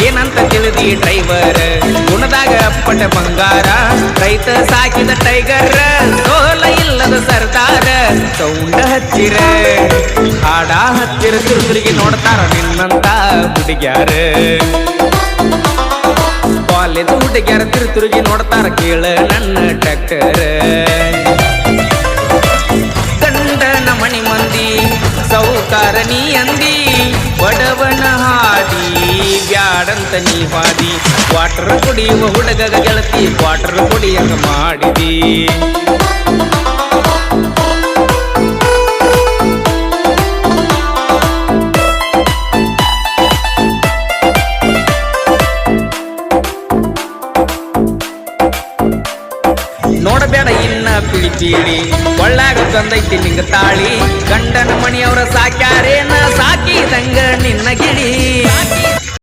ಏನಂತ ತಿಳಿದಿ ಡ್ರೈವರ್ ಗುಣದಾಗ ಅಪ್ಪಟ ಬಂಗಾರ ರೈತ ಸಾಕಿದ ಟೈಗರ್ ಸೋಲ ಇಲ್ಲದ ಸರ್ದಾರ ಸೌಂಡ ಹಚ್ಚಿರ ಹಾಡ ಹಚ್ಚಿರ ತಿರುಗಿ ನೋಡ್ತಾರ ನಿನ್ನಂತ ಹುಡುಗ್ಯಾರ ಕಾಲೇಜ್ ಹುಡುಗ್ಯಾರ ತಿರುಗಿ ನೋಡ್ತಾರ ಕೇಳ ನನ್ನ ಟ್ರ್ಯಾಕ್ಟರ್ ಗಂಡನ ಮಣಿ ಮಂದಿ ಸೌಕಾರ ನೀ ಅಂದಿ ಬಡವನ ಹಾದಿ ಬ್ಯಾಡಂತ ನೀ ಹಾದಿ ವಾಟರ್ ಕುಡಿಯುವ ಹುಡುಗಗ ಗೆಳತಿ ವಾಟರ್ ಕುಡಿಯಂಗ ಮಾಡಿದಿ ನೋಡಬೇಡ ಇನ್ನ ಪಿಳಿ ಪೀಳಿ ಒಳ್ಳಾಗ ಬಂದೈತಿ ನಿಂಗ ತಾಳಿ ಗಂಡನ ಮಣಿಯವರ ಸಾಕ್ಯಾರೇನ ಸಾಕಿದಂಗ ನಿನ್ನ ಗಿಳಿ